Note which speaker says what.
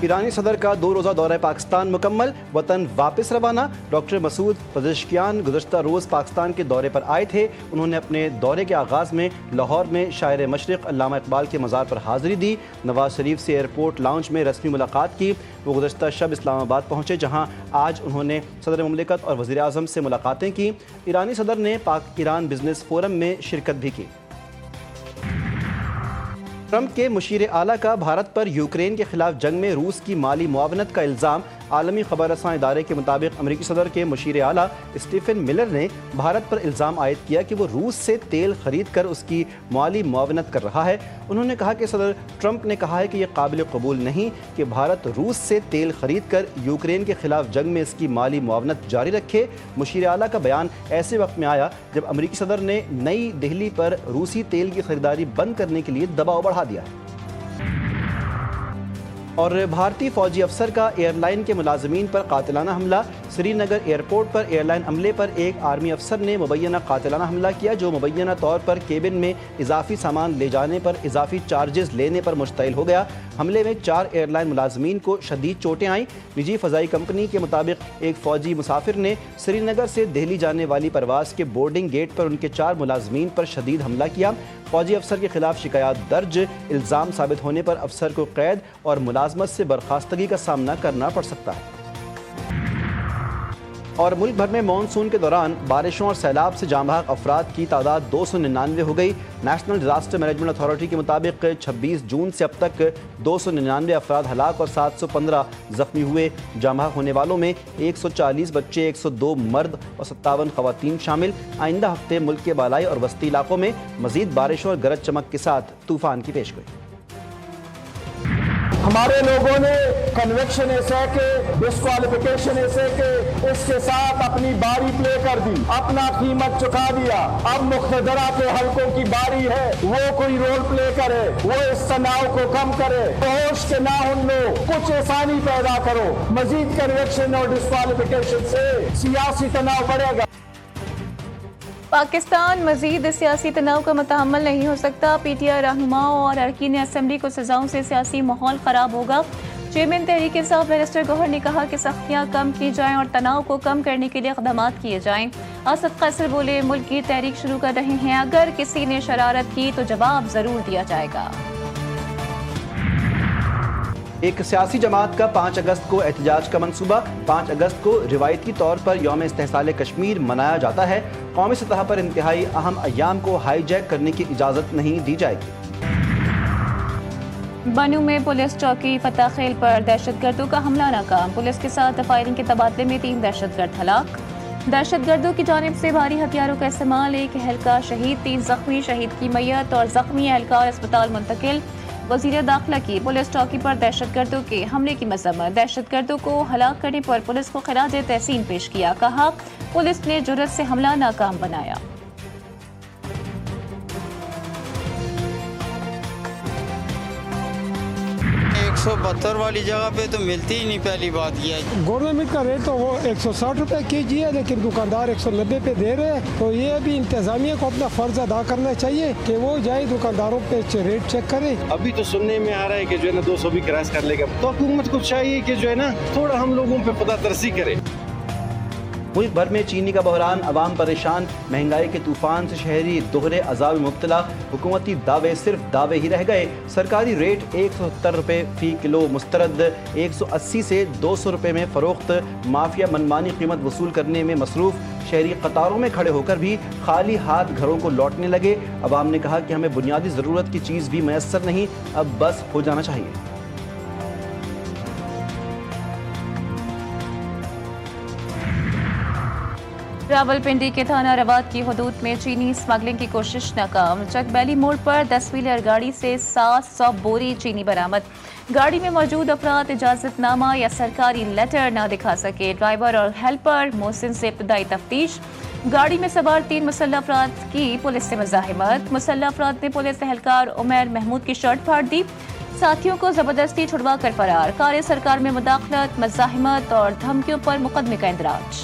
Speaker 1: ایرانی صدر کا 2 روزہ دورہ پاکستان مکمل، وطن واپس روانہ۔ ڈاکٹر مسعود پزشکیان گزشتہ روز پاکستان کے دورے پر آئے تھے۔ انہوں نے اپنے دورے کے آغاز میں لاہور میں شاعر مشرق علامہ اقبال کے مزار پر حاضری دی۔ نواز شریف سے ایئرپورٹ لاؤنج میں رسمی ملاقات کی۔ وہ گزشتہ شب اسلام آباد پہنچے، جہاں آج انہوں نے صدر مملکت اور وزیر اعظم سے ملاقاتیں کی۔ ایرانی صدر نے پاک ایران بزنس فورم میں شرکت بھی کی۔ ٹرمپ کے مشیر اعلیٰ کا بھارت پر یوکرین کے خلاف جنگ میں روس کی مالی معاونت کا الزام۔ عالمی خبر رساں ادارے کے مطابق امریکی صدر کے مشیر اعلیٰ اسٹیفن ملر نے بھارت پر الزام عائد کیا کہ وہ روس سے تیل خرید کر اس کی مالی معاونت کر رہا ہے۔ انہوں نے کہا کہ صدر ٹرمپ نے کہا ہے کہ یہ قابل قبول نہیں کہ بھارت روس سے تیل خرید کر یوکرین کے خلاف جنگ میں اس کی مالی معاونت جاری رکھے۔ مشیر اعلیٰ کا بیان ایسے وقت میں آیا جب امریکی صدر نے نئی دہلی پر روسی تیل کی خریداری بند کرنے کے لیے دباؤ بڑھا دیا ہے۔ اور بھارتی فوجی افسر کا ایئر لائن کے ملازمین پر قاتلانہ حملہ۔ سری نگر ایئرپورٹ پر ایئر لائن عملے پر ایک آرمی افسر نے مبینہ قاتلانہ حملہ کیا، جو مبینہ طور پر کیبن میں اضافی سامان لے جانے پر اضافی چارجز لینے پر مشتعل ہو گیا۔ حملے میں 4 ایئر لائن ملازمین کو شدید چوٹیں آئیں۔ نجی فضائی کمپنی کے مطابق ایک فوجی مسافر نے سری نگر سے دہلی جانے والی پرواز کے بورڈنگ گیٹ پر ان کے 4 ملازمین پر شدید حملہ کیا۔ فوجی افسر کے خلاف شکایات درج۔ الزام ثابت ہونے پر افسر کو قید اور ملازمت سے برخاستگی کا سامنا کرنا پڑ سکتا ہے۔ اور ملک بھر میں مانسون کے دوران بارشوں اور سیلاب سے جاں بحق افراد کی تعداد 299 ہو گئی۔ نیشنل ڈیزاسٹر مینجمنٹ اتھارٹی کے مطابق 26 جون سے اب تک 299 افراد ہلاک اور 715 زخمی ہوئے۔ جاں بحق ہونے والوں میں 140 بچے، 102 مرد اور 57 خواتین شامل۔ آئندہ ہفتے ملک کے بالائی اور وسطی علاقوں میں مزید بارشوں اور گرج چمک کے ساتھ طوفان کی پیشگوئی۔
Speaker 2: ہمارے لوگوں نے کنویکشن ایسے کہ ڈسکوالیفیکیشن ایسے کہ اس کے ساتھ اپنی باری پلے کر دی، اپنا قیمت چکا دیا۔ اب مقتدرہ کے حلقوں کی باری ہے، وہ کوئی رول پلے کرے، وہ اس تناؤ کو کم کرے، ہوش کے نہ ان لو، کچھ آسانی پیدا کرو۔ مزید کنویکشن اور ڈسکوالیفیکیشن سے سیاسی تناؤ بڑھے گا۔
Speaker 3: پاکستان مزید سیاسی تناؤ کا متحمل نہیں ہو سکتا۔ پی ٹی آئی رہنماؤں اور ارکین اسمبلی کو سزاؤں سے سیاسی ماحول خراب ہوگا۔ چیئرمین تحریک انصاف منسٹر گوہر نے کہا کہ سختیاں کم کی جائیں اور تناؤ کو کم کرنے کے لیے اقدامات کیے جائیں۔ اسد قیصر بولے، ملک کی تحریک شروع کر رہے ہیں، اگر کسی نے شرارت کی تو جواب ضرور دیا جائے گا۔
Speaker 1: ایک سیاسی جماعت کا 5 اگست کو احتجاج کا منصوبہ۔ 5 اگست کو روایتی طور پر یوم استحصال کشمیر منایا جاتا ہے۔ قومی سطح پر انتہائی اہم ایام کو ہائی جیک کرنے کی اجازت نہیں دی جائے گی۔
Speaker 3: بنوں میں پولیس چوکی فتح خیل پر دہشت گردوں کا حملہ ناکام۔ پولیس کے ساتھ فائرنگ کے تبادلے میں 3 دہشت گرد ہلاک۔ دہشت گردوں کی جانب سے بھاری ہتھیاروں کا استعمال، 1 اہلکار شہید، 3 زخمی، شہید کی میت اور زخمی اہلکار اسپتال منتقل۔ وزیر داخلہ کی پولیس چوکی پر دہشت گردوں کے حملے کی مذمت۔ دہشت گردوں کو ہلاک کرنے پر پولیس کو خراج تحسین پیش کیا، کہا پولیس نے جرأت سے حملہ ناکام بنایا۔
Speaker 4: 172 والی جگہ پہ تو ملتی ہی نہیں، پہلی بات یہ ہے۔
Speaker 5: گورنمنٹ کا ریٹ تو وہ 160 روپے کے جی ہے، لیکن دکاندار 190 پہ دے رہے ہیں، تو یہ بھی انتظامیہ کو اپنا فرض ادا کرنا چاہیے کہ وہ جائے دکانداروں پہ ریٹ چیک کرے۔
Speaker 6: ابھی تو سننے میں آ رہا ہے کہ جو ہے نا 200 بھی کراس کر لے گا، تو حکومت کو چاہیے کہ جو ہے نا تھوڑا ہم لوگوں پہ خدا ترسی کرے۔
Speaker 1: ملک بھر میں چینی کا بحران، عوام پریشان، مہنگائی کے طوفان سے شہری دوہرے عذاب مبتلا۔ حکومتی دعوے صرف دعوے ہی رہ گئے۔ سرکاری ریٹ 170 روپے فی کلو مسترد، 180 سے 200 روپے میں فروخت۔ مافیا منمانی قیمت وصول کرنے میں مصروف۔ شہری قطاروں میں کھڑے ہو کر بھی خالی ہاتھ گھروں کو لوٹنے لگے۔ عوام نے کہا کہ ہمیں بنیادی ضرورت کی چیز بھی میسر نہیں، اب بس ہو جانا چاہیے۔
Speaker 3: راولپنڈی کے تھانہ رواد کی حدود میں چینی اسمگلنگ کی کوشش ناکام۔ چک بیلی موڑ پر 10 ویلر گاڑی سے 700 بوری چینی برآمد۔ گاڑی میں موجود افراد اجازت نامہ یا سرکاری لیٹر نہ دکھا سکے۔ ڈرائیور اور ہیلپر محسن سے ابتدائی تفتیش۔ گاڑی میں سوار 3 مسلح افراد کی پولیس سے مزاحمت۔ مسلح افراد نے پولیس اہلکار عمیر محمود کی شرٹ پھاڑ دی، ساتھیوں کو زبردستی چھڑوا کر فرار۔ کار سرکار میں مداخلت، مزاحمت اور دھمکیوں پر مقدمے کا اندراج۔